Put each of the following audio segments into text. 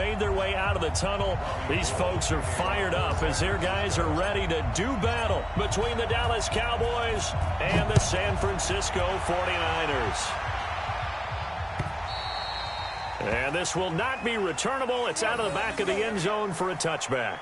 made their way out of the tunnel. These folks are fired up as their guys are ready to do battle between the Dallas Cowboys and the San Francisco 49ers. And this will not be returnable. It's out of the back of the end zone for a touchback.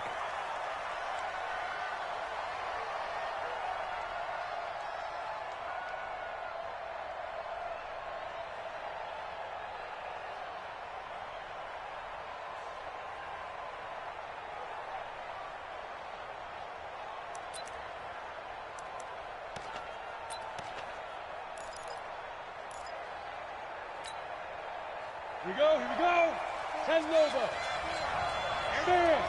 Here we go, here we go. 10 over. Stand.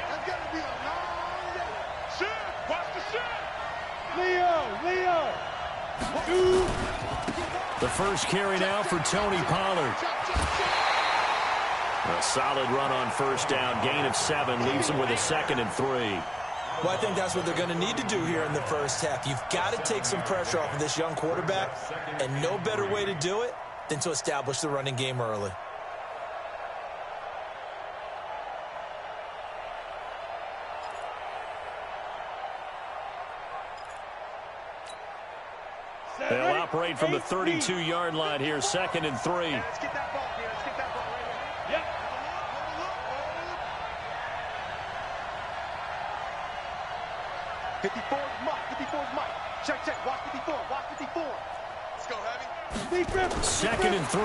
That's got to be a long day. Shift, watch the shift. Leo. 2. The first carry now for Tony Pollard. A solid run on first down. Gain of 7 leaves him with a 2nd and 3. Well, I think that's what they're going to need to do here in the first half. You've got to take some pressure off of this young quarterback, and no better way to do it than to establish the running game early. They'll operate from the 32-yard line here, 2nd and 3. Let's get that ball here. Let's get that ball right here. Yep. Mike. Check. Watch 54. Let's go, Heavy. 2nd and 3.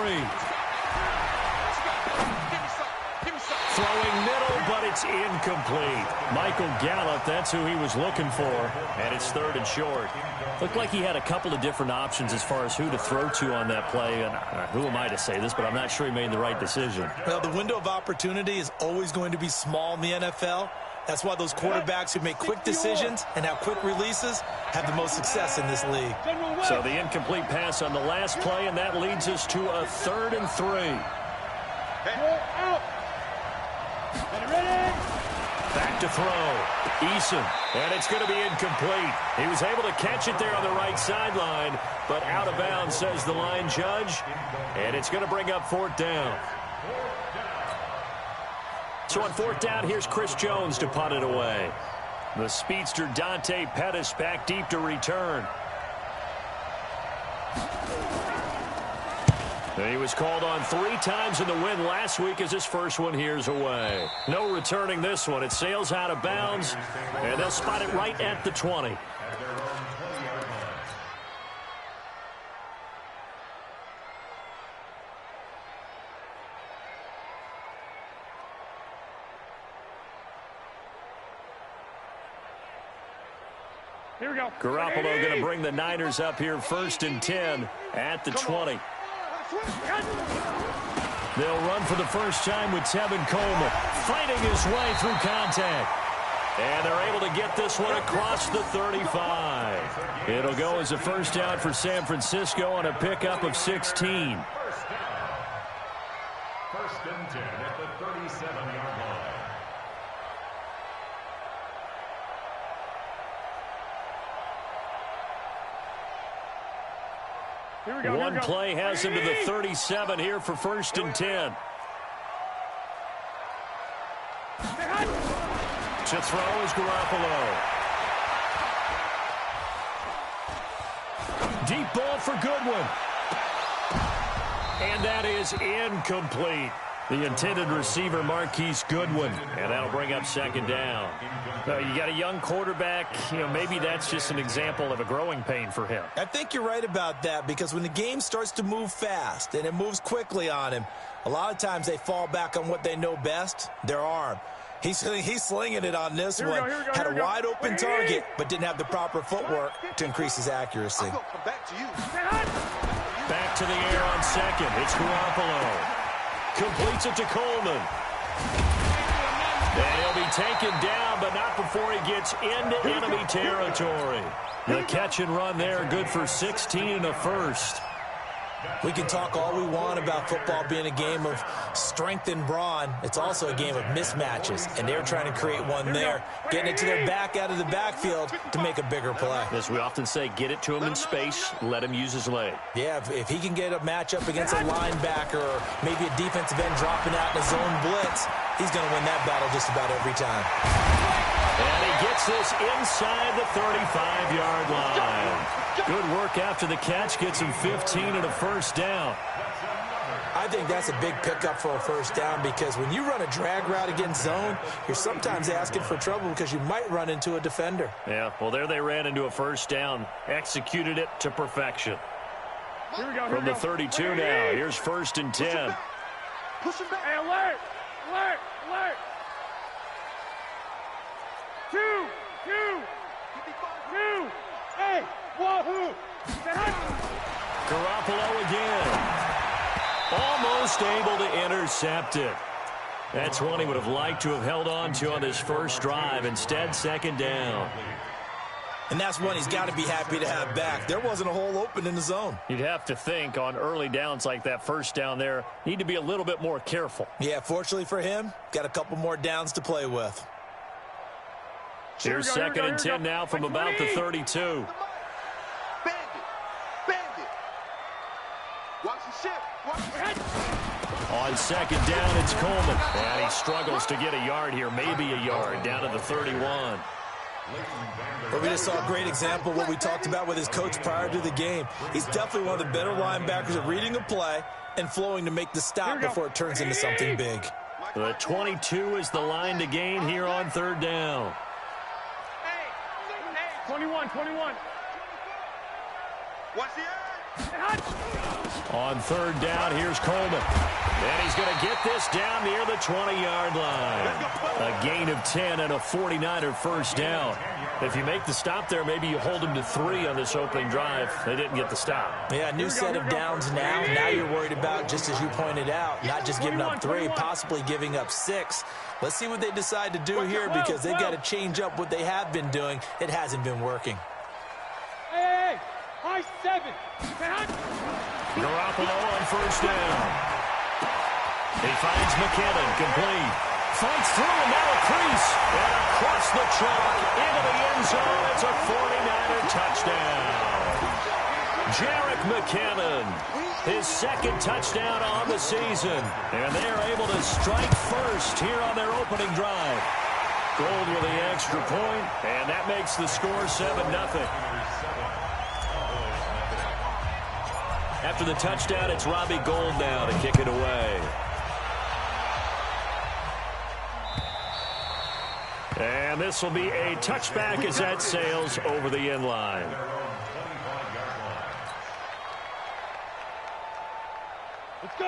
Give me some. Throwing middle, but it's incomplete. Michael Gallup, that's who he was looking for. And it's 3rd and short. Looked like he had a couple of different options as far as who to throw to on that play. And who am I to say this, but I'm not sure he made the right decision. Well, the window of opportunity is always going to be small in the NFL. That's why those quarterbacks who make quick decisions and have quick releases have the most success in this league. So the incomplete pass on the last play, and that leads us to a 3rd and 3. Back to throw. Eason. And it's going to be incomplete. He was able to catch it there on the right sideline, but out of bounds, says the line judge. And it's going to bring up 4th down. So on 4th down, here's Chris Jones to punt it away. The speedster Dante Pettis back deep to return. He was called on 3 times in the win last week as his first one here's away. No returning this one. It sails out of bounds, and they'll spot it right at the 20. Here we go. Garoppolo going to bring the Niners up here 1st and 10 at the 20. They'll run for the first time with Tevin Coleman fighting his way through contact. And they're able to get this one across the 35. It'll go as a first down for San Francisco on a pickup of 16. 1st and 10 at the 37-yard line. One play has him to the 37 here for 1st and 10. To throw is Garoppolo. Deep ball for Goodwin. And that is incomplete. The intended receiver, Marquise Goodwin. And that'll bring up 2nd down. You got a young quarterback. Maybe that's just an example of a growing pain for him. I think you're right about that, because when the game starts to move fast and it moves quickly on him, a lot of times they fall back on what they know best, their arm. He's slinging it on this one. Had a wide open target, but didn't have the proper footwork to increase his accuracy. Back to the air on 2nd. It's Garoppolo. Completes it to Coleman. And he'll be taken down, but not before he gets into enemy territory. The catch and run there, good for 16 and a first. We can talk all we want about football being a game of strength and brawn. It's also a game of mismatches, and they're trying to create one there, getting it to their back out of the backfield to make a bigger play. As we often say, get it to him in space, let him use his leg. Yeah, if he can get a matchup against a linebacker or maybe a defensive end dropping out in a zone blitz, he's going to win that battle just about every time. And he gets this inside the 35-yard line. Good work after the catch, gets him 15 and a first down. I think that's a big pickup for a first down because when you run a drag route against zone, you're sometimes asking for trouble because you might run into a defender. Yeah, well, there they ran into a first down, executed it to perfection. Here we go. From the 32 now, here's 1st and 10. Push him back. Hey, alert! Alert! Alert! 2, 2. Hey, wahoo! Garoppolo again. Almost able to intercept it. That's one he would have liked to have held on to on this first drive. Instead, 2nd down. And that's one he's got to be happy to have back. There wasn't a hole open in the zone. You'd have to think on early downs like that first down there, need to be a little bit more careful. Yeah, fortunately for him, got a couple more downs to play with. Here's 2nd and 10 now from about the 32. On 2nd down, it's Coleman. And he struggles to get a yard here, maybe a yard, down to the 31. But we just saw a great example of what we talked about with his coach prior to the game. He's definitely one of the better linebackers at reading a play and flowing to make the stop before it turns into something big. The 22 is the line to gain here on 3rd down. 21. What's the On 3rd down, here's Coleman. And he's going to get this down near the 20-yard line. A gain of 10 and a 49er first down. If you make the stop there, maybe you hold them to 3 on this opening drive. They didn't get the stop. Yeah, new set of downs now. Now you're worried about, just as you pointed out, not just giving up 3, possibly giving up 6. Let's see what they decide to do here because they've got to change up what they have been doing. It hasn't been working. Hey, high 7. Garoppolo on 1st down. He finds McKinnon, complete. Fights through, and now a crease. And across the chalk, into the end zone. It's a 49er touchdown. Jerick McKinnon, his 2nd touchdown on the season. And they're able to strike first here on their opening drive. Gold with the extra point, and that makes the score 7-0. After the touchdown, it's Robbie Gould now to kick it away. And this will be a touchback as that sails over the end line.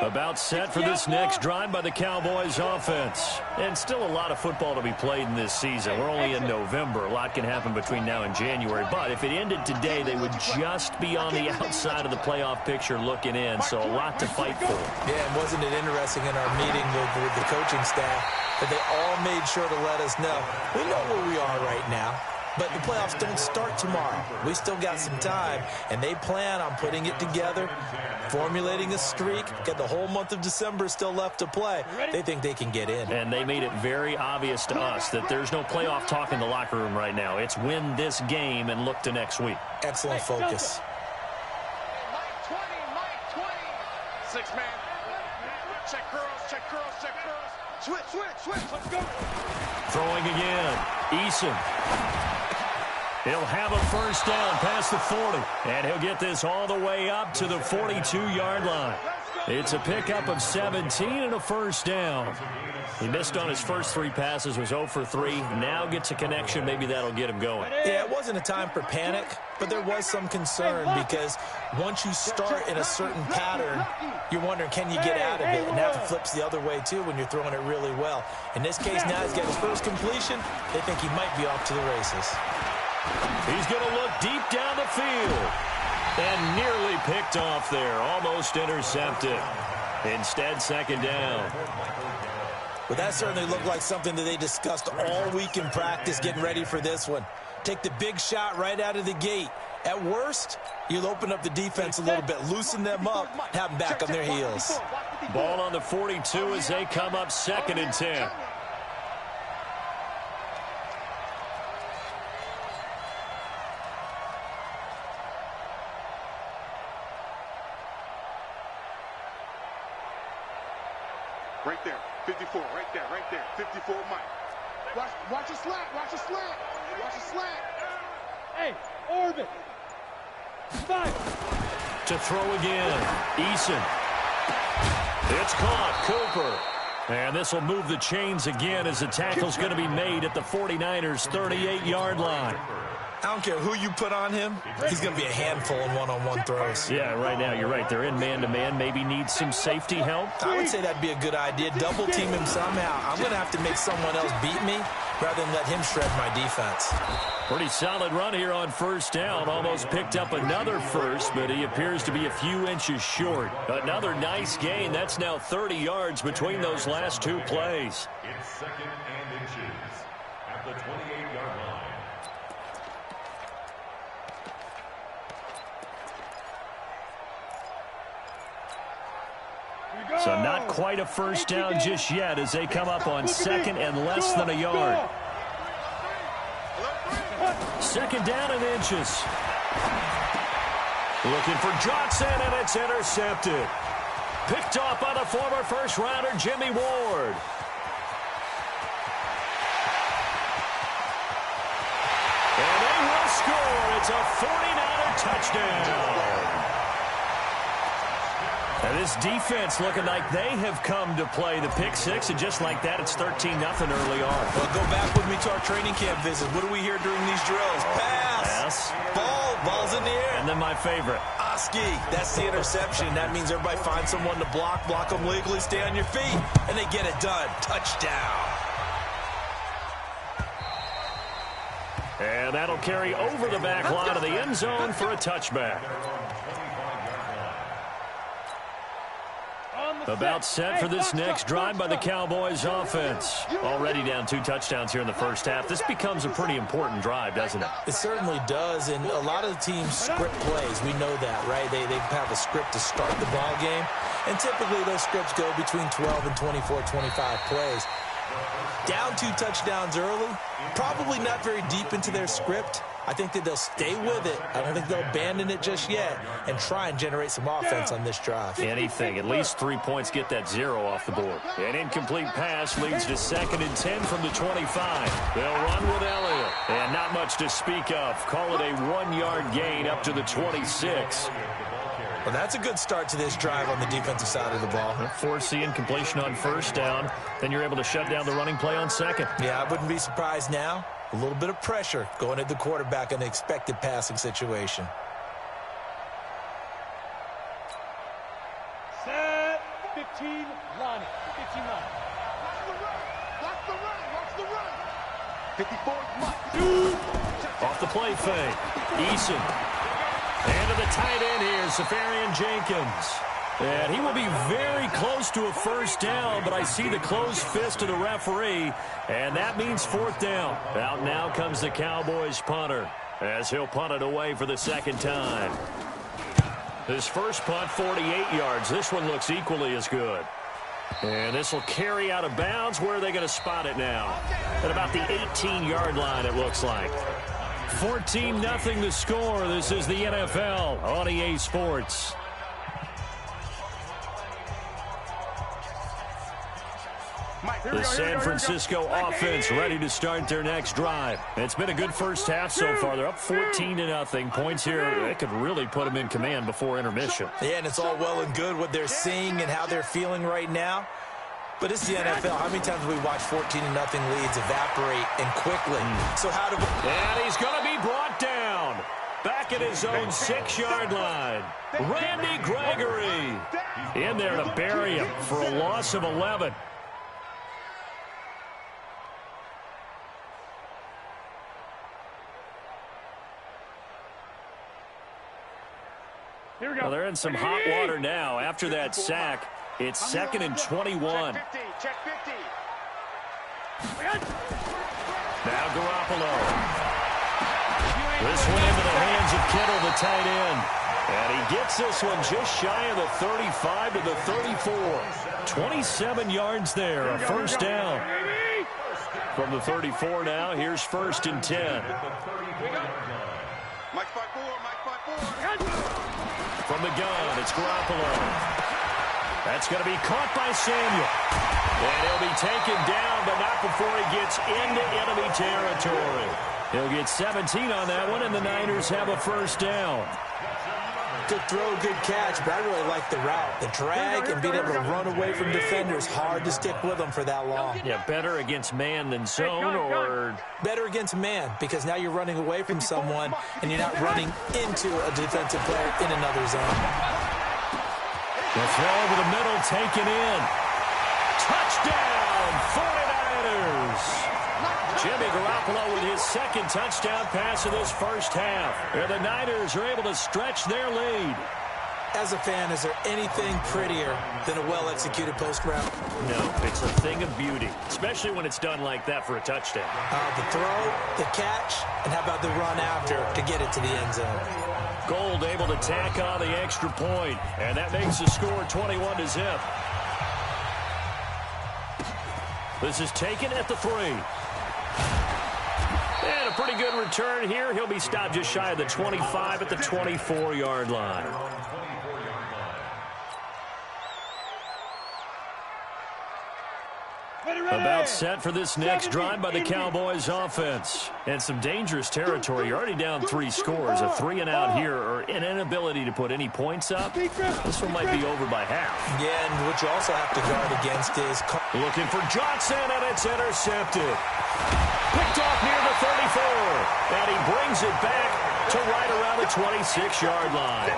About set for this next drive by the Cowboys offense. And still a lot of football to be played in this season. We're only in November. A lot can happen between now and January. But if it ended today, they would just be on the outside of the playoff picture looking in. So a lot to fight for. Yeah, and wasn't it interesting in our meeting with the coaching staff that they all made sure to let us know, we know where we are right now. But the playoffs don't start tomorrow. We still got some time, and they plan on putting it together, formulating a streak, got the whole month of December still left to play. They think they can get in. And they made it very obvious to us that there's no playoff talk in the locker room right now. It's win this game and look to next week. Excellent focus. Mike 20. 6 man. Check curls. Switch. Let's go. Throwing again. Eason. He'll have a first down past the 40. And he'll get this all the way up to the 42-yard line. It's a pickup of 17 and a first down. He missed on his first 3 passes, was 0 for 3. Now gets a connection. Maybe that'll get him going. Yeah, it wasn't a time for panic, but there was some concern because once you start in a certain pattern, you're wondering, can you get out of it? And that flips the other way, too, when you're throwing it really well. In this case, now he's got his first completion. They think he might be off to the races. He's going to look deep down the field. And nearly picked off there. Almost intercepted. Instead, 2nd down. But that certainly looked like something that they discussed all week in practice getting ready for this one. Take the big shot right out of the gate. At worst, you'll open up the defense a little bit, loosen them up, have them back on their heels. Ball on the 42 as they come up 2nd and 10. Right there, 54, right there, 54, Mike. Watch a slant, watch a slant, watch a slant. Hey, orbit. Five. To throw again, Eason. It's caught, Cooper. And this will move the chains again as the tackle's going to be made at the 49ers' 38-yard line. I don't care who you put on him, he's going to be a handful in one-on-one throws. Yeah, right now, you're right. They're in man-to-man. Maybe need some safety help. I would say that'd be a good idea. Double team him somehow. I'm going to have to make someone else beat me rather than let him shred my defense. Pretty solid run here on 1st down. Almost picked up another first, but he appears to be a few inches short. Another nice gain. That's now 30 yards between those last 2 plays. It's 2nd and inches at the 28-yard line. So not quite a first down just yet as they come up on 2nd and less than a yard. 2nd down and inches. Looking for Johnson, and it's intercepted. Picked off by the former first-rounder Jimmy Ward. And they will score. It's a 49er touchdown. And this defense looking like they have come to play the pick six, and just like that, it's 13-0 early on. Well, go back with me to our training camp visit. What do we hear during these drills? Pass. Ball's in the air. And then my favorite. Oski, that's the interception. That means everybody finds someone to block them legally, stay on your feet, and they get it done. Touchdown. And that'll carry over the back line of the end zone for a touchback. About set for this next drive by the Cowboys offense. Already down 2 touchdowns here in the first half. This becomes a pretty important drive, doesn't it? It certainly does, and a lot of the teams script plays. We know that, right? They have a script to start the ball game, and typically those scripts go between 12 and 24, 25 plays. Down 2 touchdowns early, probably not very deep into their script. I think that they'll stay with it. I don't think they'll abandon it just yet and try and generate some offense on this drive. Anything. At least 3 points, get that 0 off the board. An incomplete pass leads to 2nd and 10 from the 25. They'll run with Elliott. And not much to speak of. Call it a 1-yard gain up to the 26. Well, that's a good start to this drive on the defensive side of the ball. Force the incompletion on 1st down. Then you're able to shut down the running play on 2nd. Yeah, I wouldn't be surprised now. A little bit of pressure going at the quarterback in an expected passing situation. Set. 15 line. 15 line. Watch the run. 54 Mike. Off the play fake. Eason. And to the tight end here, Safarian Jenkins. And he will be very close to a 1st down, but I see the closed fist of the referee, and that means 4th down. Out now comes the Cowboys punter, as he'll punt it away for the 2nd time. His first punt, 48 yards. This one looks equally as good. And this will carry out of bounds. Where are they going to spot it now? At about the 18-yard line, it looks like. 14-0 the score. This is the NFL on EA Sports. The San Francisco offense ready to start their next drive. It's been a good first half so far. They're up 14-0. Points here, they could really put them in command before intermission. Yeah, and it's all well and good what they're seeing and how they're feeling right now. But it's the NFL. How many times have we watched 14-0 leads evaporate and quickly? So how do we... And he's going to be brought down. Back at his own 6-yard line. Randy Gregory in there to bury him for a loss of 11. Here we go. Well, they're in some hot water now. After that sack, it's 2nd and 21. Check 50. Now Garoppolo. This one into the hands of Kittle, the tight end. And he gets this one just shy of the 35 to the 34. 27 yards there, a first down. From the 34 now, here's 1st and 10. Mike 5-4. From the gun, it's Garoppolo. That's going to be caught by Samuel. And he'll be taken down, but not before he gets into enemy territory. He'll get 17 on that one, and the Niners have a first down. Good throw, good catch, but I really like the route. The drag and being able to run away from defenders, hard to stick with them for that long. Yeah, better against man than zone, or... Better against man, because now you're running away from someone, and you're not running into a defensive player in another zone. The throw over the middle, taken in. Touchdown, 49ers! Jimmy Garoppolo with his second touchdown pass of this first half. And the Niners are able to stretch their lead. As a fan, is there anything prettier than a well-executed post route? No, it's a thing of beauty, especially when it's done like that for a touchdown. The throw, the catch, and how about the run after to get it to the end zone? Gold able to tack on the extra point, and that makes the score 21 to zip. This is taken at the 3. And a pretty good return here. He'll be stopped just shy of the 25 at the 24-yard line. About set for this next drive by the Cowboys offense. And some dangerous territory. You're already down 3 scores. A 3-and-out here, or an inability to put any points up. This one might be over by half. Yeah, and what you also have to guard against is... Looking for Johnson, and it's intercepted. Picked off near the 34. And he brings it back to right around the 26-yard line.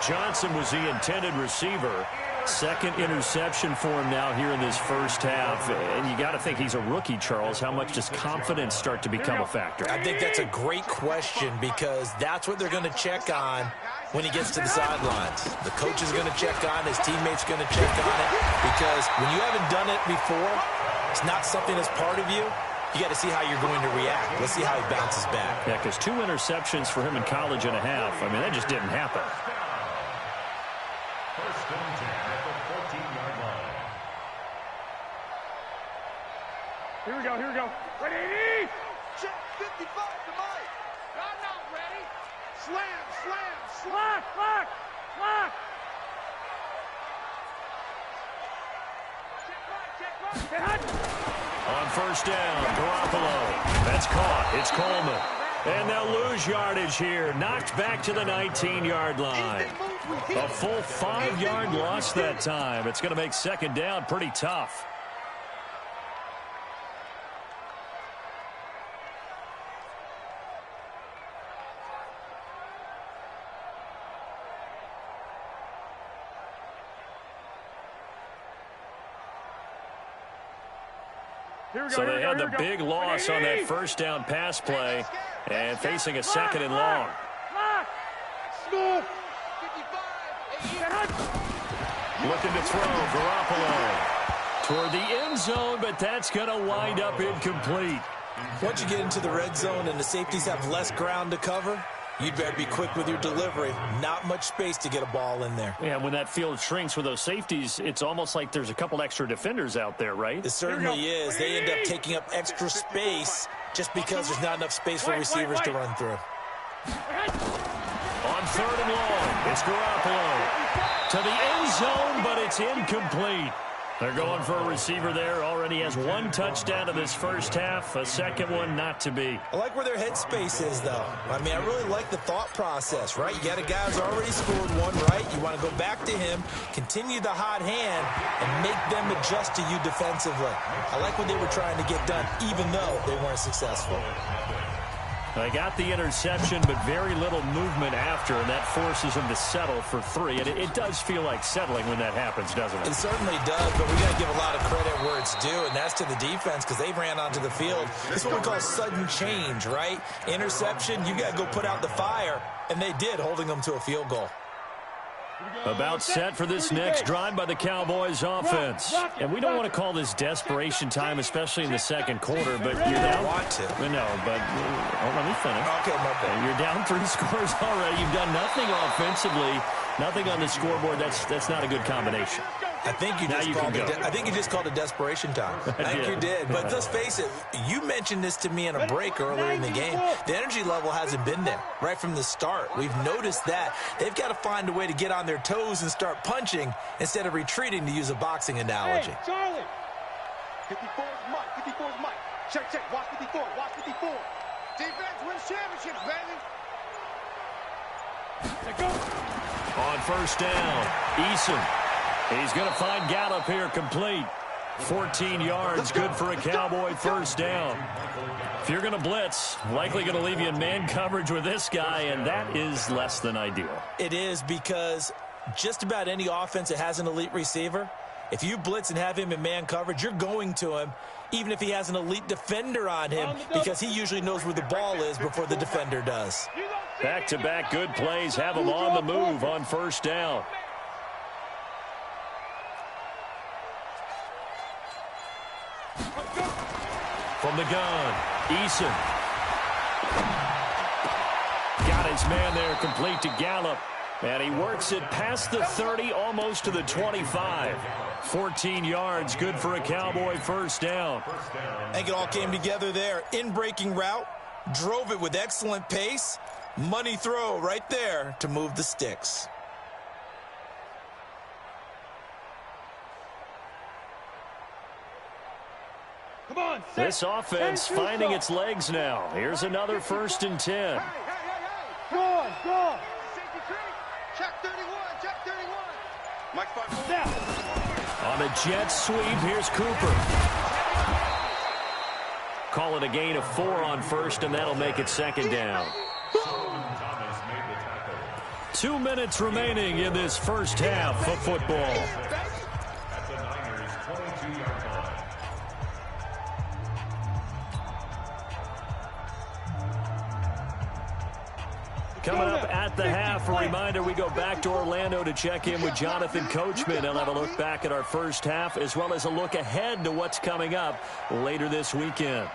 Johnson was the intended receiver. Second interception for him now here in this first half. And you got to think he's a rookie, Charles. How much does confidence start to become a factor? I think that's a great question, because that's what they're going to check on when he gets to the sidelines. The coach is going to check on, his teammates going to check on it, because when you haven't done it before, it's not something that's part of you. You got to see how you're going to react. Let's see how he bounces back. Yeah, because 2 interceptions for him in college and a half. I mean, that just didn't happen. First and 10 at the 14-yard line. Here we go, here we go. Ready? Check 55 to Mike. I'm not ready. Slam. Lock. Check right. On first down, Garoppolo. That's caught. It's Coleman. And they'll lose yardage here. Knocked back to the 19-yard line. A full 5-yard loss that time. It's going to make second down pretty tough. So they had the big loss on that first down pass play, and facing a second and long. Looking to throw, Garoppolo toward the end zone, but that's going to wind up incomplete. Once you get into the red zone and the safeties have less ground to cover, you'd better be quick with your delivery. Not much space to get a ball in there. Yeah, when that field shrinks with those safeties, it's almost like there's a couple extra defenders out there, right? It certainly is. They end up taking up extra space just because there's not enough space for receivers to run through. On third and long, it's Garoppolo to the end zone, but it's incomplete. They're going for a receiver there. Already has 1 touchdown in this first half. A second one not to be. I like where their headspace is, though. I mean, I really like the thought process, right? You got a guy who's already scored 1, right? You want to go back to him, continue the hot hand, and make them adjust to you defensively. I like what they were trying to get done, even though they weren't successful. They got the interception, but very little movement after, and that forces them to settle for 3. And it does feel like settling when that happens, doesn't it? It certainly does, but we got to give a lot of credit where it's due, and that's to the defense, because they ran onto the field. This is what we call sudden change, right? Interception, you got to go put out the fire, and they did, holding them to a field goal. About set for this next drive by the Cowboys offense. And we don't want to call this desperation time, especially in the second quarter, but you're down. Want to. No, but let me finish. Okay, my bad. You're down 3 scores already. You've done nothing offensively, nothing on the scoreboard. That's not a good combination. I think you just called it desperation time. I think you did. But let's face it, you mentioned this to me in a break earlier in the game. The energy level hasn't been there right from the start. We've noticed that. They've got to find a way to get on their toes and start punching instead of retreating, to use a boxing analogy. Hey, Charlie. 54 is Mike. 54 is Mike. Check, check. Watch 54. Watch 54. Defense wins championships, baby. Let go. On first down, Eason. He's going to find Gallup here complete. 14 yards, good for a Cowboy first down. If you're going to blitz, likely going to leave you in man coverage with this guy, and that is less than ideal. It is, because just about any offense that has an elite receiver, if you blitz and have him in man coverage, you're going to him, even if he has an elite defender on him, because he usually knows where the ball is before the defender does. Back-to-back good plays have him on the move on first down. From the gun, Eason. Got his man there, complete to Gallup. And he works it past the 30, almost to the 25. 14 yards, good for a Cowboy first down. I think it all came together there. In-breaking route, drove it with excellent pace. Money throw right there to move the sticks. Come on, This offense finding its legs now. Here's another 1st and 10. Go on, go on. Check 31. Check 31. Mike 5. Now. On a jet sweep, here's Cooper. Call it a gain of 4 on first, and that'll make it 2nd down. 2 minutes remaining in this first half of football. At the Niners' 22-yard line. Coming up at the half, a reminder, we go back to Orlando to check in with Jonathan Coachman. He'll have a look back at our first half, as well as a look ahead to what's coming up later this weekend.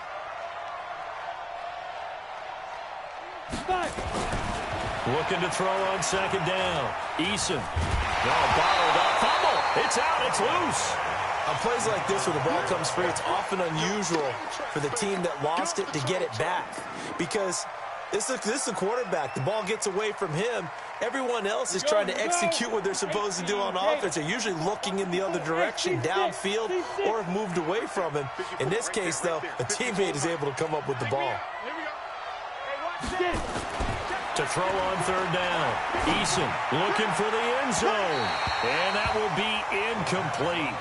Looking to throw on 2nd down. Eason. Bottled up. Fumble. It's out. It's loose. On plays like this, where the ball comes free, it's often unusual for the team that lost it to get it back, because this is a quarterback. The ball gets away from him. Everyone else is trying to execute what they're supposed to do on offense. They're usually looking in the other direction, downfield, or have moved away from him. In this case, though, a teammate is able to come up with the ball. To throw on 3rd down. Eason looking for the end zone. And that will be incomplete.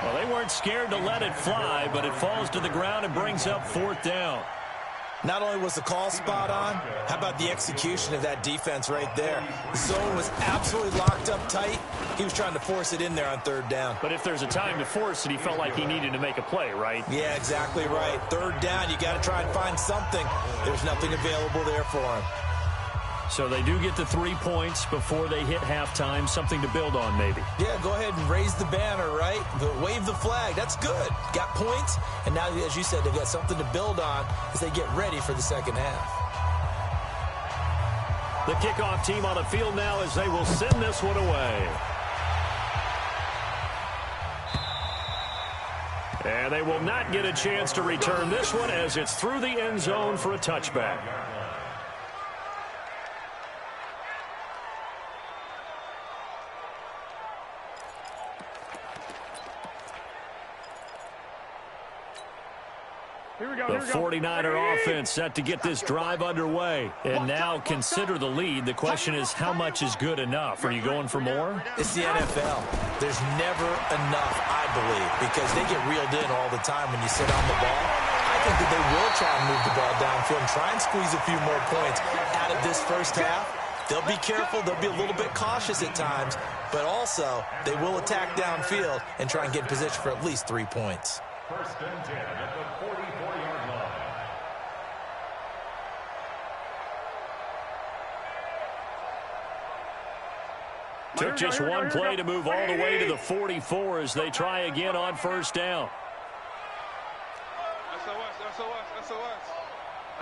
Well, they weren't scared to let it fly, but it falls to the ground and brings up 4th down. Not only was the call spot on, how about the execution of that defense right there? The zone was absolutely locked up tight. He was trying to force it in there on 3rd down. But if there's a time to force it, he felt like he needed to make a play, right? Yeah, exactly right. 3rd down, you got to try and find something. There's nothing available there for him. So they do get the 3 points before they hit halftime, something to build on maybe. Yeah, go ahead and raise the banner, right? Wave the flag. That's good. Got points, and now, as you said, they've got something to build on as they get ready for the 2nd half. The kickoff team on the field now as they will send this one away. And they will not get a chance to return this one as it's through the end zone for a touchback. The 49er offense set to get this drive underway. And now consider the lead. The question is, how much is good enough? Are you going for more? It's the NFL. There's never enough, I believe, because they get reeled in all the time when you sit on the ball. I think that they will try and move the ball downfield and try and squeeze a few more points out of this first half. They'll be careful. They'll be a little bit cautious at times, but also they will attack downfield and try and get in position for at least 3 points. 1st and 10 at the 44-yard line. Took just one play to move all the way to the 44 as they try again on first down.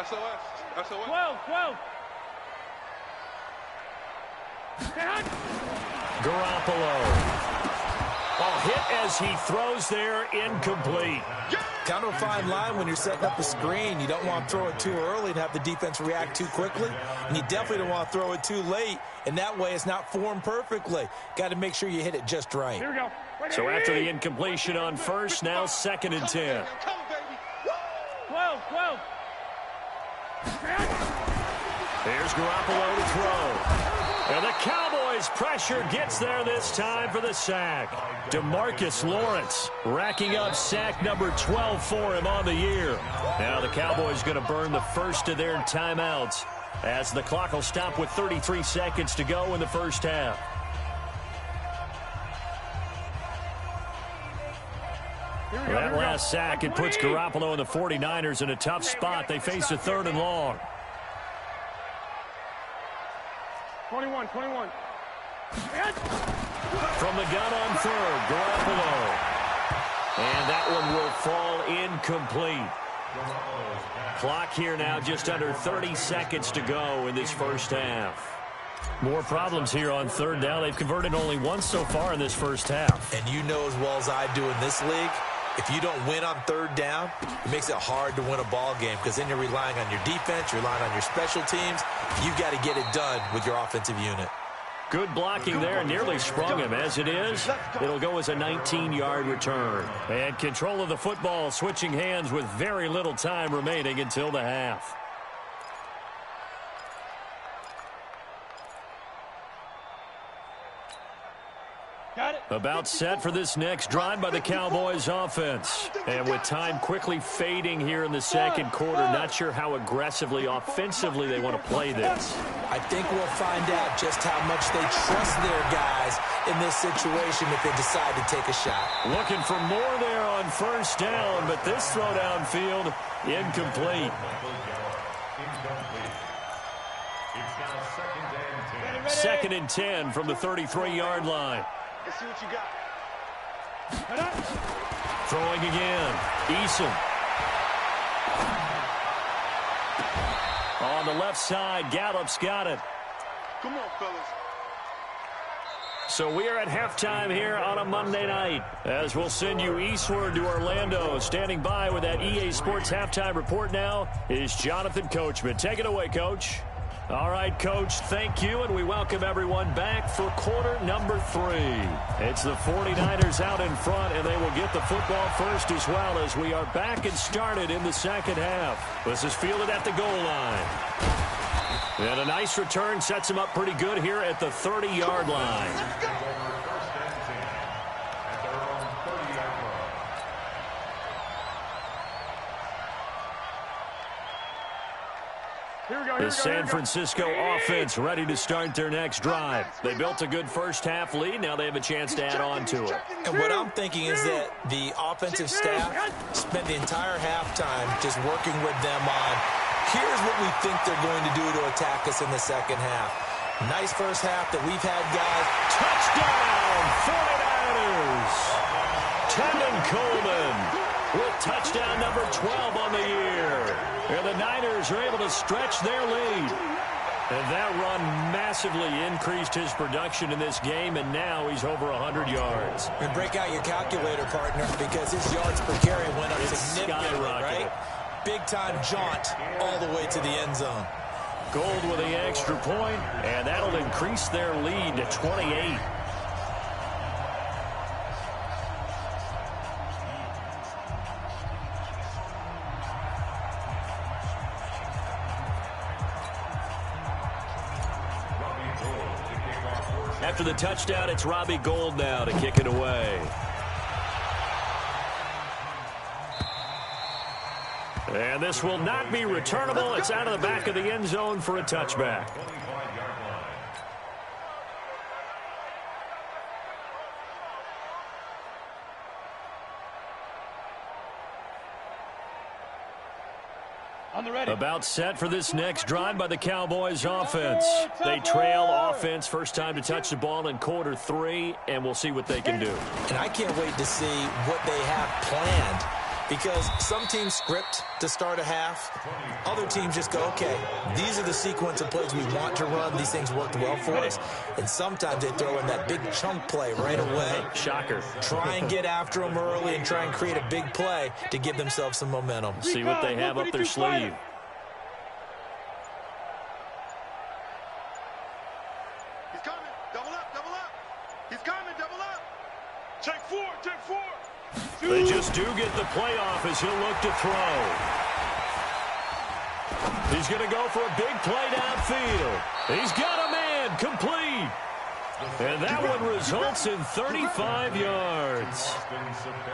SOS. 12. Garoppolo. Hit as he throws there, incomplete. Kind of a fine line when you're setting up a screen. You don't want to throw it too early and have the defense react too quickly. And you definitely don't want to throw it too late. And that way it's not formed perfectly. Got to make sure you hit it just right. Here we go. So after the incompletion on first, now 2nd and 10. 12. Here's Garoppolo to throw. And the Cowboys' pressure gets there this time for the sack. DeMarcus Lawrence racking up sack number 12 for him on the year. Now the Cowboys going to burn the first of their timeouts as the clock will stop with 33 seconds to go in the first half. That last sack, it puts Garoppolo and the 49ers in a tough spot. They face a 3rd and long. 21. From the gun on 3rd, Garoppolo. And that one will fall incomplete. Clock here now just under 30 seconds to go in this first half. More problems here on 3rd down. They've converted only once so far in this first half. And you know as well as I do in this league, if you don't win on 3rd down, it makes it hard to win a ball game because then you're relying on your defense, you're relying on your special teams. You've got to get it done with your offensive unit. Good blocking there, nearly sprung him. As it is, it'll go as a 19-yard return. And control of the football switching hands with very little time remaining until the half. About set for this next drive by the Cowboys offense. And with time quickly fading here in the second quarter, not sure how aggressively, offensively they want to play this. I think we'll find out just how much they trust their guys in this situation if they decide to take a shot. Looking for more there on first down, but this throw downfield, incomplete. Second and 10 from the 33-yard line. Let's see what you got. Throwing again. Eason. On the left side, Gallup's got it. Come on, fellas. So we are at halftime here on a Monday night as we'll send you eastward to Orlando. Standing by with that EA Sports halftime report now is Jonathan Coachman. Take it away, Coach. All right, Coach, thank you, and we welcome everyone back for quarter number 3. It's the 49ers out in front, and they will get the football first as well as we are back and started in the second half. This is fielded at the goal line. And a nice return sets him up pretty good here at the 30-yard line. The San Francisco offense ready to start their next drive. They built a good first half lead. Now they have a chance to add on to it. And what I'm thinking is that the offensive staff spent the entire halftime just working with them on, here's what we think they're going to do to attack us in the second half. Nice first half that we've had, guys. Touchdown, 49ers! Tevin Coleman with touchdown number 12 on the year. And the Niners are able to stretch their lead. And that run massively increased his production in this game, and now he's over 100 yards. And break out your calculator, partner, because his yards per carry went up significantly, right? Big-time jaunt all the way to the end zone. Gold with the extra point, and that'll increase their lead to 28. After the touchdown, it's Robbie Gould now to kick it away. And this will not be returnable. It's out of the back of the end zone for a touchback. On the ready. About set for this next drive by the Cowboys offense. They trail offense first time to touch the ball in quarter 3, and we'll see what they can do. And I can't wait to see what they have planned, because some teams script to start a half. Other teams just go, okay, these are the sequence of plays we want to run. These things worked well for us. And sometimes they throw in that big chunk play right away. Shocker. Try and get after them early and try and create a big play to give themselves some momentum. See what they have up their sleeve. He's coming. Double up, double up. He's coming, double up. Take 4, take 4. They just do get the play off as he'll look to throw. He's going to go for a big play downfield. He's got a man, complete. And that one results in 35 yards.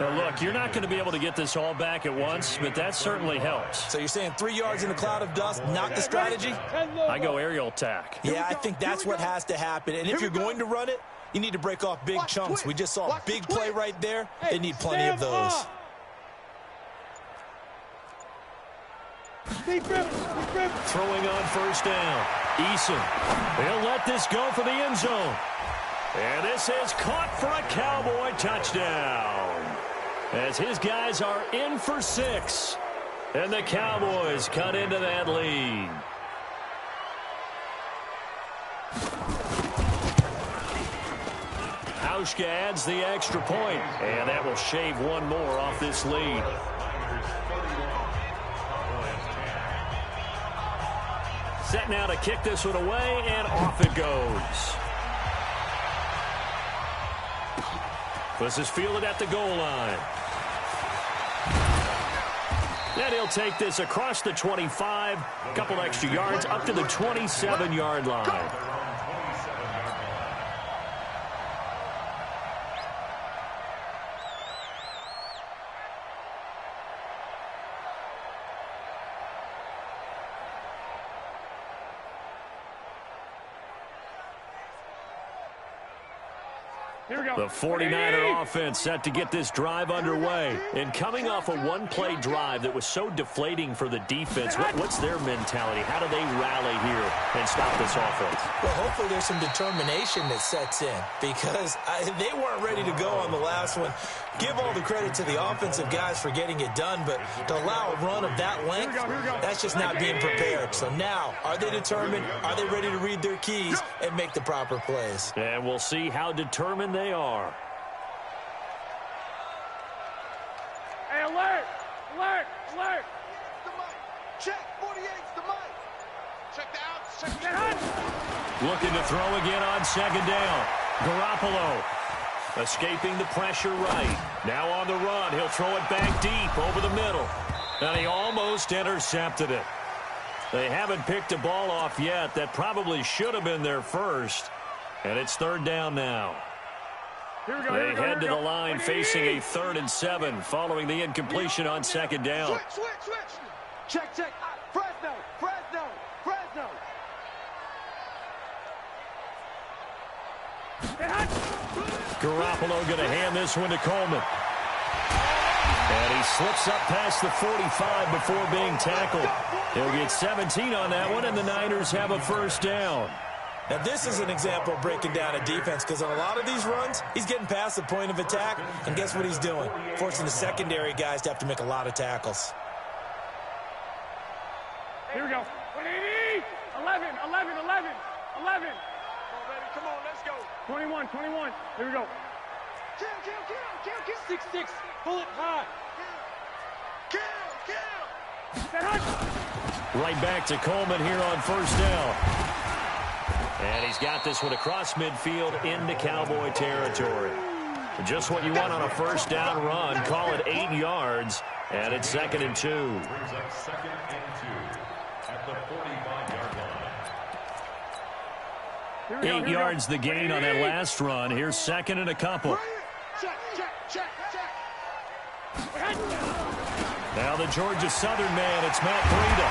Now, look, you're not going to be able to get this all back at once, but that certainly helps. So you're saying 3 yards in a cloud of dust, not the strategy? I go aerial attack. Yeah, I think that's what has to happen. And if you're going to run it, you need to break off big chunks. We just saw a big play right there. They need plenty of those. Throwing on first down. Eason. He'll let this go for the end zone. And this is caught for a Cowboy touchdown. As his guys are in for 6. And the Cowboys cut into that lead. Hauschka adds the extra point, and that will shave one more off this lead. Set now to kick this one away, and off it goes. This is fielded at the goal line. And he'll take this across the 25, a couple extra yards, up to the 27-yard line. The 49er offense set to get this drive underway. And coming off a one-play drive that was so deflating for the defense, what's their mentality? How do they rally here and stop this offense? Well, hopefully there's some determination that sets in, because they weren't ready to go on the last one. Give all the credit to the offensive guys for getting it done, but to allow a run of that length, that's just not being prepared. So now, are they determined? Are they ready to read their keys and make the proper plays? And we'll see how determined they are. Hey, alert! Alert! Alert! The mic. Check. 48's the mic. Check the outs. Check the outs. Looking to throw again on second down. Garoppolo escaping the pressure right. Now on the run. He'll throw it back deep over the middle. And he almost intercepted it. They haven't picked a ball off yet. That probably should have been their first. And it's third down now. They head to the line facing a 3rd and 7 following the incompletion on second down. Switch. Check. Fresno. Garoppolo going to hand this one to Coleman. And he slips up past the 45 before being tackled. He'll get 17 on that one, and the Niners have a first down. Now, this is an example of breaking down a defense, because on a lot of these runs, he's getting past the point of attack, and guess what he's doing? Forcing the secondary guys to have to make a lot of tackles. Here we go. 180! 11. Come on, baby. Come on, let's go. 21. Here we go. Kill. 6-6. Pull it high. Kill. Set high. Right back to Coleman here on first down. And he's got this one across midfield into Cowboy territory. Just what you want on a first down run. Call it 8 yards, and it's 2nd and 2. Brings up 2nd and 2 at the 45-yard line. 8 yards the gain on that last run. Here's 2nd and a couple. Check. Now the Georgia Southern man, it's Matt Breida.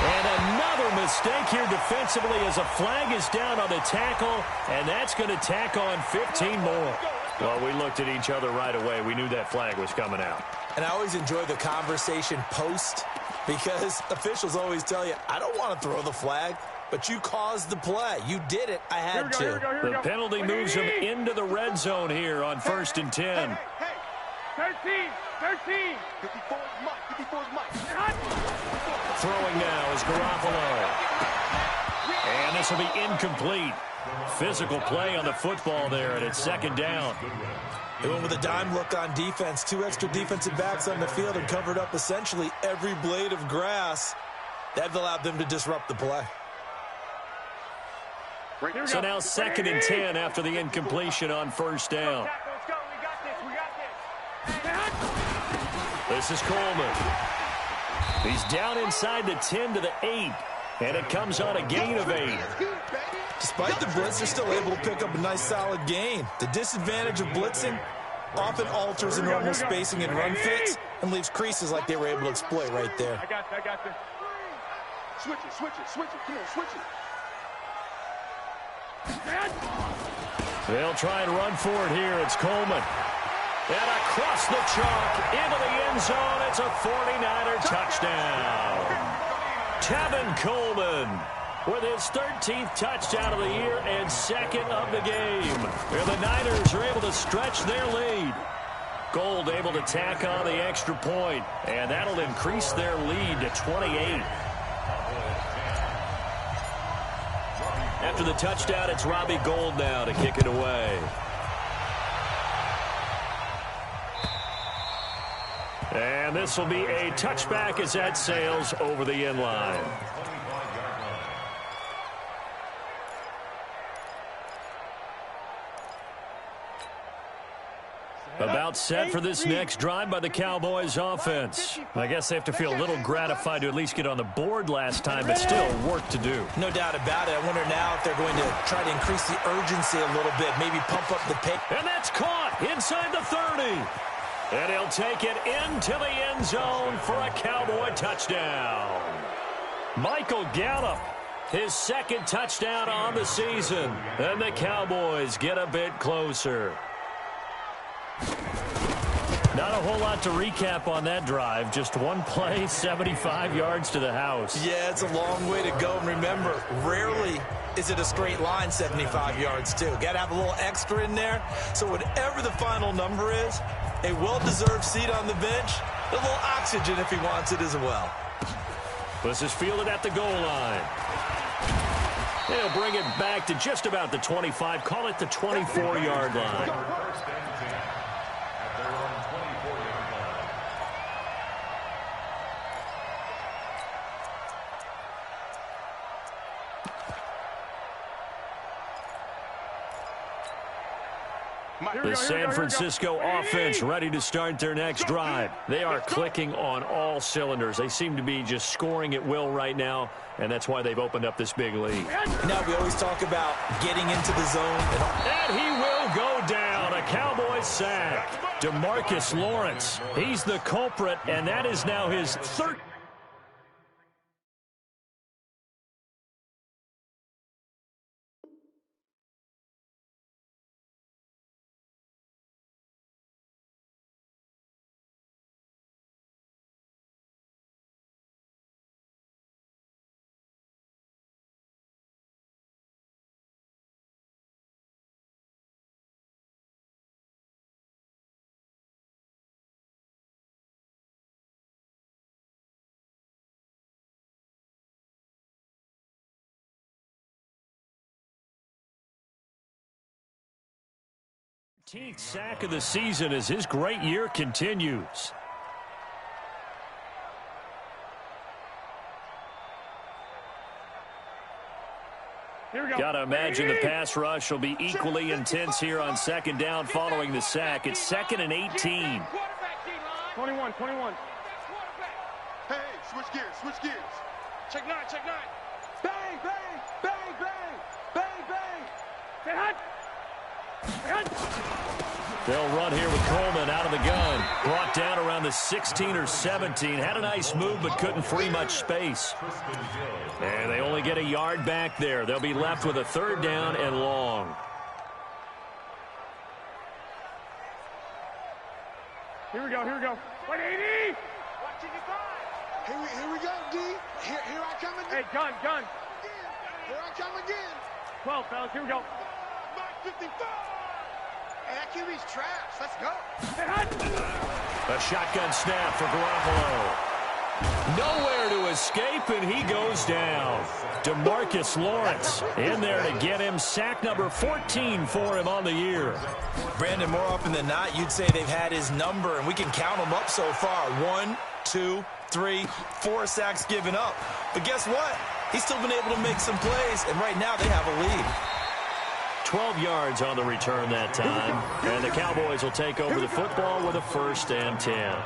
And another mistake here defensively as a flag is down on the tackle, and that's going to tack on 15 more. Well, we looked at each other right away. We knew that flag was coming out. And I always enjoy the conversation post, Because officials always tell you, I don't want to throw the flag, but you caused the play. You did it. I had to. The penalty moves him into the red zone here on 1st and 10. 13. 54 is Mike. 54 is Mike. Throwing now is Garoppolo. And this will be incomplete. Physical play on the football there, and it's 2nd down. They went with a dime look on defense. 2 extra defensive backs on the field and covered up essentially every blade of grass. That allowed them to disrupt the play. So now 2nd and 10 after the incompletion on 1st down. Let's go. We got this. This is Coleman. He's down inside the 10 to the 8. And it comes on a gain of 8. Despite the blitz, they're still able to pick up a nice solid gain. The disadvantage of blitzing often alters the normal spacing and run fits and leaves creases like they were able to exploit right there. I got this. Switch it. Come on, switch it. They'll try and run for it here. It's Coleman. And across the chalk into the end zone. It's a 49er touchdown. Tevin Coleman with his 13th touchdown of the year and 2nd of the game. Where the Niners are able to stretch their lead. Gold able to tack on the extra point, and that'll increase their lead to 28. After the touchdown, it's Robbie Gould now to kick it away. And this will be a touchback as that sails over the end line. About set for this next drive by the Cowboys offense. I guess they have to feel a little gratified to at least get on the board last time, but still work to do. No doubt about it. I wonder now if they're going to try to increase the urgency a little bit, maybe pump up the pace. And that's caught inside the 30. And he'll take it into the end zone for a Cowboy touchdown. Michael Gallup, his 2nd touchdown on the season. And the Cowboys get a bit closer. Not a whole lot to recap on that drive. Just one play, 75 yards to the house. Yeah, it's a long way to go. And remember, rarely is it a straight line 75 yards, too. Got to have a little extra in there. So whatever the final number is, a well-deserved seat on the bench, a little oxygen if he wants it as well. This is fielded at the goal line. They'll bring it back to just about the 25. Call it the 24-yard line. The San Francisco offense ready to start their next drive. They are clicking on all cylinders. They seem to be just scoring at will right now, and that's why they've opened up this big lead. Now we always talk about getting into the zone. And he will go down. A Cowboys sack. DeMarcus Lawrence, he's the culprit, and that is now his 13th. sack of the season as his great year continues. Got to imagine the pass rush will be equally intense here on 2nd down following the sack. It's 2nd and 18. 21. Hey, switch gears. Check nine. Bang, bang, bang, bang, bang, bang. Get hot. They'll run here with Coleman out of the gun. Brought down around the 16 or 17. Had a nice move, but couldn't free much space. And they only get a yard back there. They'll be left with a 3rd down and long. Here we go. 180. Here we go, D. Here I come again. Hey, gun. Here I come again. 12, fellas, here we go. Mark 54. Hey, that QB's trash. Let's go. A shotgun snap for Garoppolo. Nowhere to escape, and he goes down. DeMarcus Lawrence in there to get him sack number 14 for him on the year. Brandon, more often than not, you'd say they've had his number, and we can count them up so far. 1, 2, 3, 4 sacks given up. But guess what? He's still been able to make some plays, and right now they have a lead. 12 yards on the return that time, and the Cowboys will take over the football with a 1st and 10.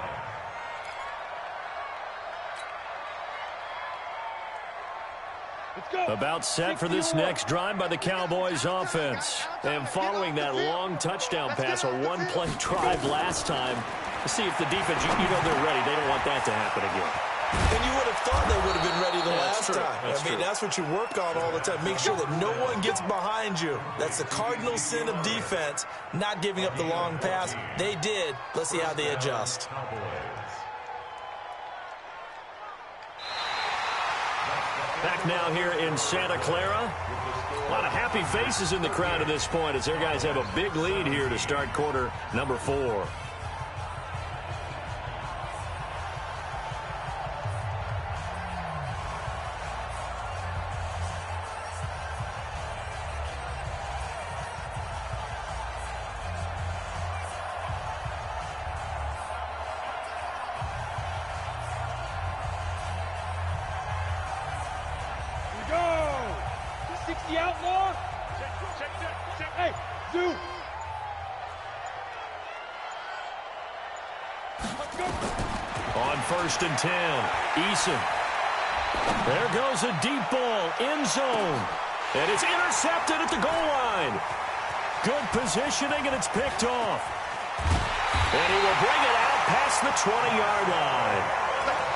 About set for this next drive by the Cowboys offense. And following that long touchdown pass, a one-play drive last time, to see if the defense, you know they're ready. They don't want that to happen again. And you would have thought they would have been ready the last time. I mean, that's what you work on all the time. Make sure that no one gets behind you. That's the cardinal sin of defense, not giving up the long pass. They did. Let's see how they adjust. Back now here in Santa Clara. A lot of happy faces in the crowd at this point as their guys have a big lead here to start quarter number 4. The outlaw. Check. Hey, Zoo. Let's go. On 1st and 10, Eason. There goes a deep ball, end zone. And it's intercepted at the goal line. Good positioning, and it's picked off. And he will bring it out past the 20-yard line.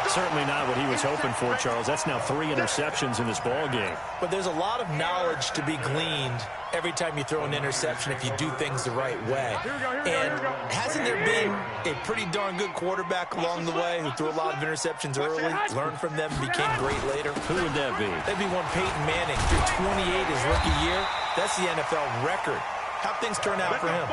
Certainly not what he was hoping for, Charles. That's now 3 interceptions in this ball game. But there's a lot of knowledge to be gleaned every time you throw an interception if you do things the right way. And hasn't there been a pretty darn good quarterback along the way who threw a lot of interceptions early, learned from them, and became great later? Who would that be? That'd be one Peyton Manning. Threw 28 his rookie year. That's the NFL record. How'd things turn out for him?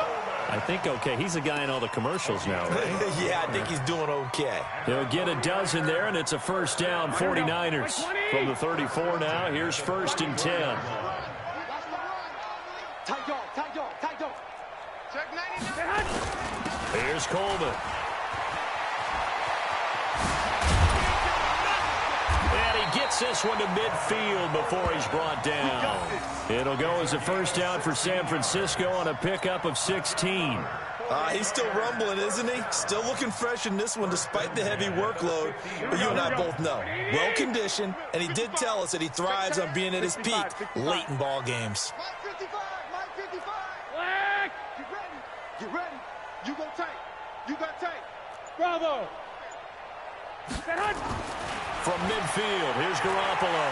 I think okay. He's a guy in all the commercials now, right? Yeah, I think he's doing okay. He'll get a dozen there, and it's a 1st down, 49ers. From the 34 now, here's 1st and 10. Tight dog. Check 99. Here's Coleman. And he gets this one to midfield before he's brought down. It'll go as a 1st down for San Francisco on a pickup of 16. He's still rumbling, isn't he? Still looking fresh in this one despite the heavy workworkload. But you and I both know, well-conditioned, and he did tell us that he thrives on being at his peak late in ball games. Mike 55. Black. Get ready. You go tight. You got tight. Bravo. From midfield, here's Garoppolo.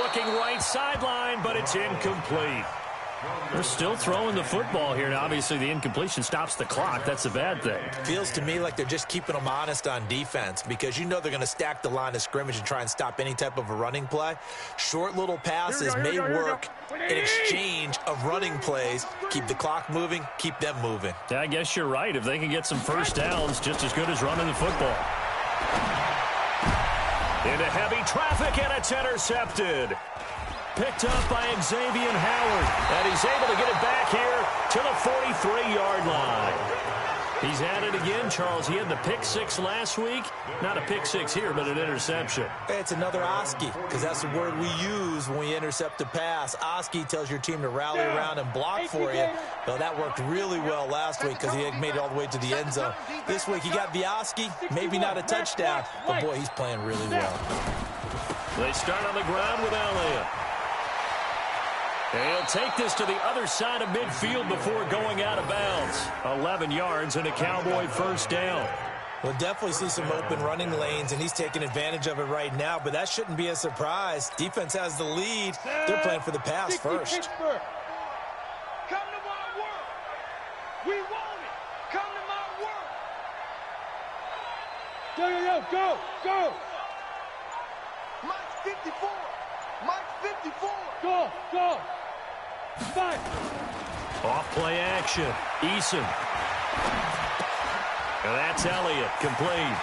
Looking right sideline, but it's incomplete. They're still throwing the football here. Now, obviously, the incompletion stops the clock. That's a bad thing. Feels to me like they're just keeping them honest on defense because you know they're going to stack the line of scrimmage and try and stop any type of a running play. Short little passes may work in exchange of running plays. Keep the clock moving, keep them moving. Yeah, I guess you're right. If they can get some 1st downs, just as good as running the football. Into heavy traffic, and it's intercepted. Picked up by Xavier Howard, and he's able to get it back here to the 43-yard line. He's at it again, Charles. He had the pick 6 last week. Not a pick 6 here, but an interception. It's another Oski, because that's the word we use when we intercept a pass. Oski tells your team to rally around and block for you. Well, that worked really well last week because he had made it all the way to the end zone. This week he got the Oski, maybe not a touchdown, but boy, he's playing really well. They start on the ground with Elliott. He'll take this to the other side of midfield before going out of bounds. 11 yards and a Cowboy 1st down. We'll definitely see some open running lanes, and he's taking advantage of it right now, but that shouldn't be a surprise. Defense has the lead. They're playing for the pass first. Come to my work. We want it. Come to my work. Go, go, go. Mike's 54. Mike's 54. Go, go. 5. Off play action. Eason. And that's Elliott, complete.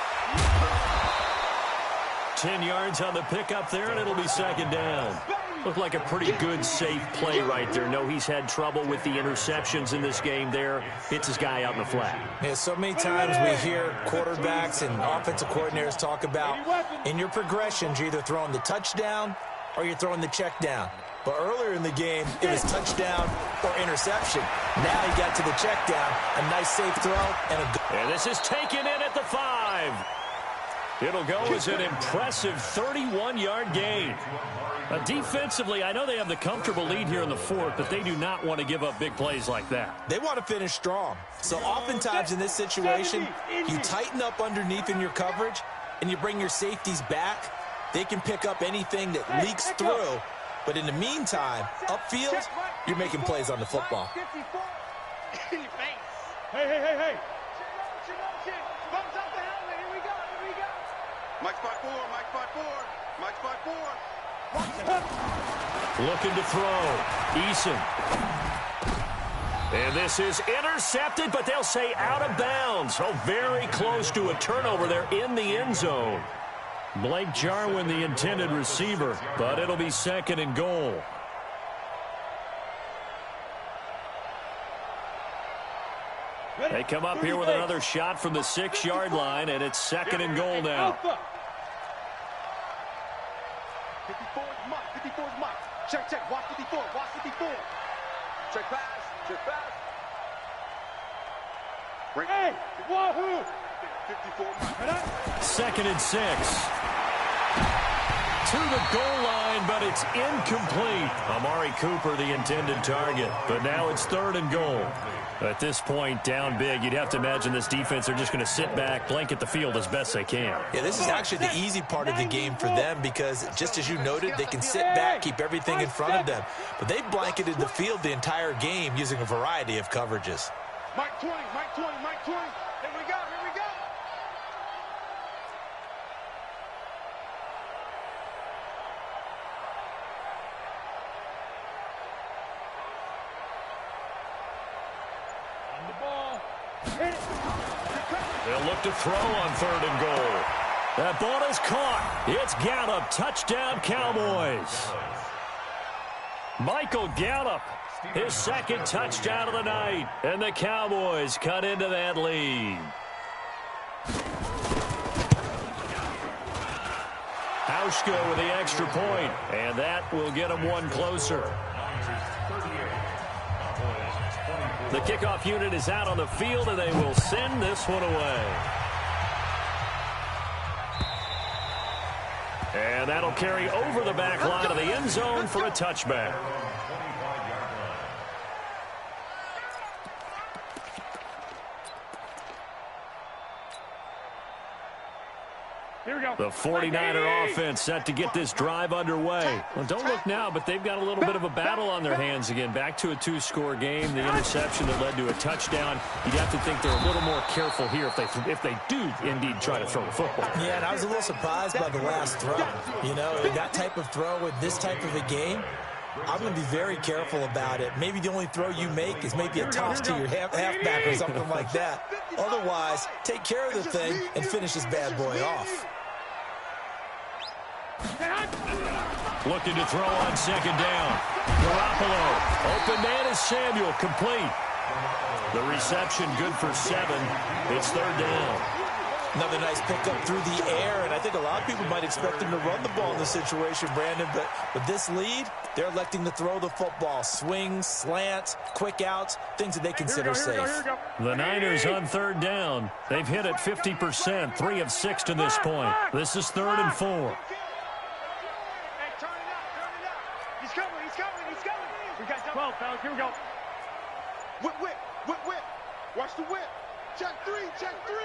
10 yards on the pickup there, and it'll be second down. Looked like a pretty good, safe play right there. No, he's had trouble with the interceptions in this game there. Hits his guy out in the flat. Yeah, so many times we hear quarterbacks and offensive coordinators talk about in your progressions, you're either throwing the touchdown or you're throwing the check down. But earlier in the game, it was touchdown or interception. Now he got to the check down, a nice safe throw, and a good. And this is taken in at the 5. It'll go as an impressive 31-yard gain. Defensively, I know they have the comfortable lead here in the 4th, but they do not want to give up big plays like that. They want to finish strong. So oftentimes in this situation, you tighten up underneath in your coverage, and you bring your safeties back. They can pick up anything that leaks through. But in the meantime, upfield, you're making plays on the football. In your face. Hey, hey, hey, hey. Bumps up the helmet. Here we go. Here we go. Mike spot 4. Mike spot 4. Mike spot 4. Looking to throw. Eason. And this is intercepted, but they'll say out of bounds. Oh, very close to a turnover there in the end zone. Blake Jarwin, the intended receiver, but it'll be second and goal. They come up here with another shot from the 6-yard line, and it's second and goal now. 54 is Mike. 54 is Mike. Check, check. Watch 54. Watch 54. Check pass. Check pass. Hey, wahoo. 54 Mike. Second and 6. To the goal line, but it's incomplete. Amari Cooper, the intended target, but now it's third and goal. At this point, down big, you'd have to imagine this defense are just going to sit back, blanket the field as best they can. Yeah, this is actually the easy part of the game for them because, just as you noted, they can sit back, keep everything in front of them. But they blanketed the field the entire game using a variety of coverages. Mike 20. Mike 20. Mike 20. Here we go. Here we go. They'll look to throw on third and goal. That ball is caught. It's Gallup. Touchdown, Cowboys. Michael Gallup, his second touchdown of the night. And the Cowboys cut into that lead. Hauschka with the extra point, and that will get them one closer. The kickoff unit is out on the field, and they will send this one away. And that'll carry over the back line of the end zone for a touchback. Here we go. The 49er offense set to get this drive underway. Well, don't look now, but they've got a little bit of a battle on their hands again. Back to a 2-score game. The interception that led to a touchdown. You'd have to think they're a little more careful here if they do indeed try to throw the football. Yeah, and I was a little surprised by the last throw. You know, that type of throw with this type of a game, I'm going to be very careful about it. Maybe the only throw you make is maybe a toss to your halfback or something like that. Otherwise, take care of the thing and finish this bad boy off. Looking to throw on second down. Garoppolo. Open man is Samuel. Complete. The reception good for 7. It's third down. Another nice pickup through the air, and I think a lot of people might expect them to run the ball in this situation, Brandon, but with this lead, they're electing to throw the football. Swings, slants, quick outs, things that they consider safe. The Niners on third down. They've hit it 50%, 3 of 6 to this point. This is 3rd and 4. Hey, turn it up. Turn it up. He's coming. He's coming. He's coming. We got 12, fellas. Here we go. Whip, whip. Whip, whip. Watch the whip. Check 3. Check 3.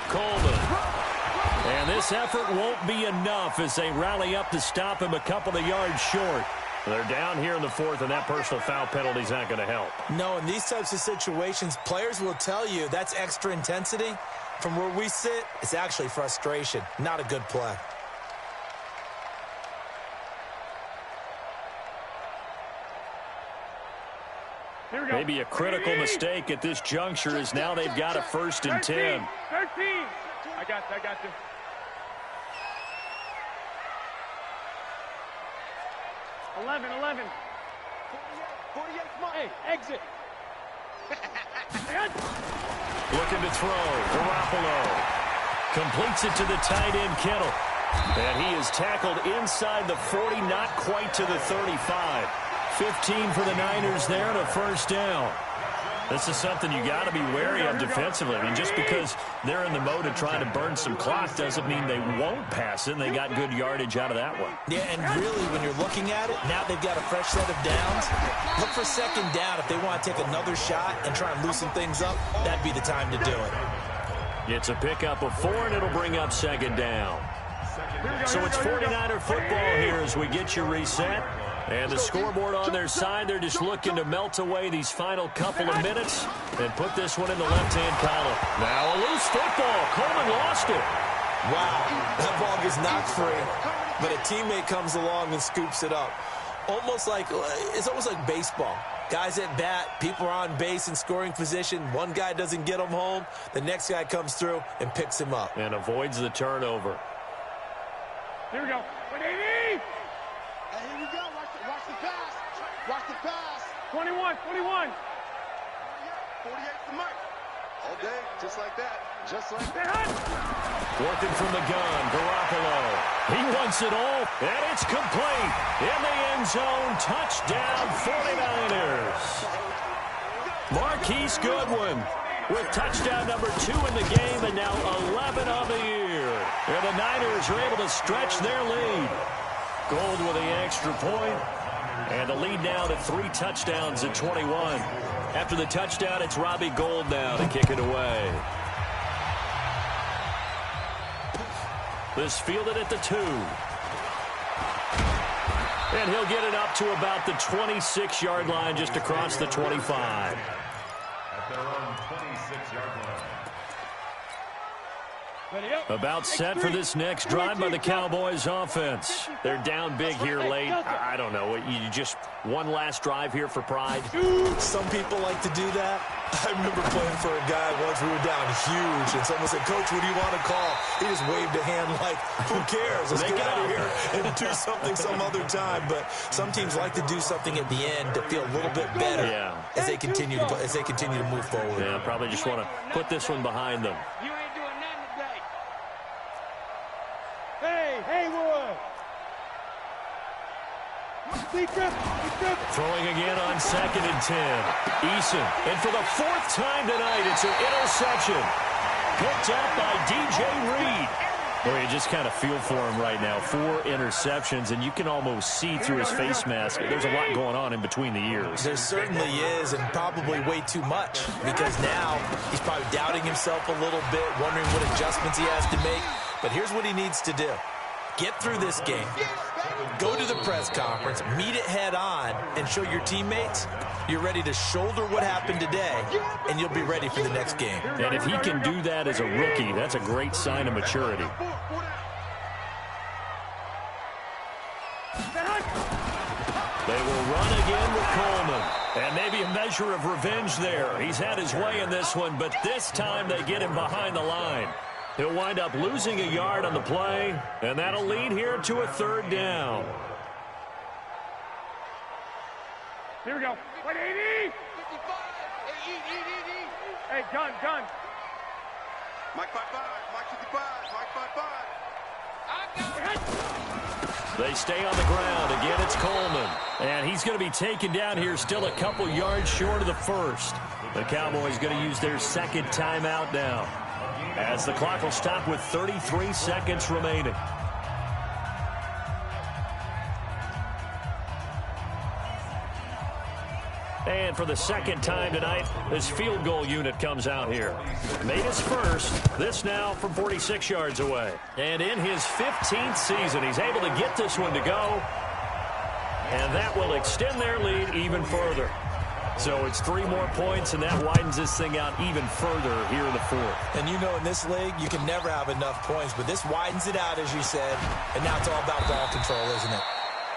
Coleman. And this effort won't be enough as they rally up to stop him a couple of yards short. They're down here in the fourth, and that personal foul penalty is not going to help. No, in these types of situations, players will tell you that's extra intensity. From where we sit, it's actually frustration. Not a good play. Here we go. Maybe a critical mistake at this juncture is now they've got a 1st and 10. 13. I got you. Eleven. 48 Mike. Hey, exit. Looking to throw. Garoppolo completes it to the tight end, Kittle. And he is tackled inside the 40, not quite to the 35. 15 for the Niners there and a 1st down. This is something you got to be wary of defensively. I mean, just because they're in the mode of trying to burn some clock doesn't mean they won't pass it. And they got good yardage out of that one. Yeah, and really, when you're looking at it, now they've got a fresh set of downs. Look for 2nd down. If they want to take another shot and try and loosen things up, that'd be the time to do it. It's a pickup of 4, and it'll bring up 2nd down. So it's 49er football here as we get you reset. And the scoreboard on their side, they're just looking to melt away these final couple of minutes and put this one in the left-hand column. Now a loose football. Coleman lost it. Wow, that ball gets knocked free, but a teammate comes along and scoops it up. It's almost like baseball. Guys at bat, people are on base in scoring position. One guy doesn't get him home. The next guy comes through and picks him up. And avoids the turnover. Here we go. 180. Hey, here we go. Watch the pass. Watch the pass. 21. 48 for Mike. All day, just like that. Just like that. Working from the gun, Garoppolo. He wants it all, and it's complete. In the end zone, touchdown 49ers. Marquise Goodwin with touchdown number 2 in the game, and now 11 on the year. And the Niners are able to stretch their lead. Gold with the extra point, and the lead now to 3 touchdowns at 21. After the touchdown, it's Robbie Gould now to kick it away. This fielded at the 2. And he'll get it up to about the 26-yard line, just across the 25. At their own 26-yard line. About set for this next drive by the Cowboys offense. They're down big here late. I don't know. You just one last drive here for pride? Some people like to do that. I remember playing for a guy once. We were down huge, and someone said, "Coach, what do you want to call?" He just waved a hand like, "Who cares? Let's get out of here and do something some other time." But some teams like to do something at the end to feel a little bit better as they continue to move forward. Yeah, probably just want to put this one behind them. You ain't doing nothing today. Hey, Haywood. Throwing again on 2nd and 10. Eason, and for the 4th time tonight, it's an interception. Picked up by DJ Reed. Boy, you just kind of feel for him right now. 4 interceptions, and you can almost see through his face mask. There's a lot going on in between the ears. There certainly is, and probably way too much, because now he's probably doubting himself a little bit, wondering what adjustments he has to make. But here's what he needs to do. Get through this game. Go to the press conference, meet it head on, and show your teammates you're ready to shoulder what happened today, and you'll be ready for the next game. And if he can do that as a rookie, that's a great sign of maturity. They will run again with Coleman. And maybe a measure of revenge there. He's had his way in this one, but this time they get him behind the line. He'll wind up losing a yard on the play, and that'll lead here to a 3rd down. Here we go. 180. 55. Hey, gun. Mike 55. Mike 55. Mike 55. They stay on the ground. Again, it's Coleman. And he's going to be taken down here, still a couple yards short of the 1st. The Cowboys going to use their 2nd timeout now, as the clock will stop with 33 seconds remaining. And for the 2nd time tonight, this field goal unit comes out here. Made his first. This now from 46 yards away. And in his 15th season, he's able to get this one to go. And that will extend their lead even further. So it's 3 more points, and that widens this thing out even further here in the fourth. And you know in this league, you can never have enough points, but this widens it out, as you said, and now it's all about ball control, isn't it?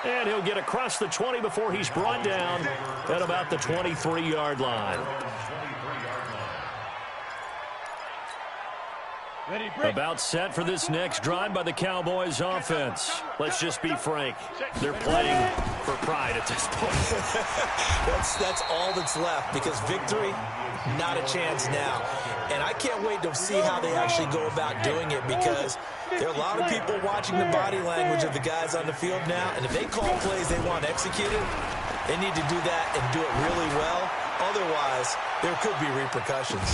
And he'll get across the 20 before he's brought down at about the 23-yard line. About set for this next drive by the Cowboys offense. Let's just be frank. They're playing for pride at this point. That's all that's left, because victory, not a chance now. And I can't wait to see how they actually go about doing it, because there are a lot of people watching the body language of the guys on the field now, and if they call plays they want executed, they need to do that and do it really well. Otherwise, there could be repercussions.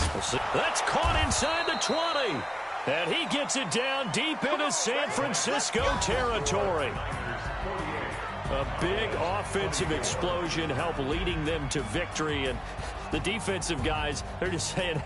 That's caught inside the 20. And he gets it down deep into San Francisco territory. A big offensive explosion helped leading them to victory. And the defensive guys, they're just saying,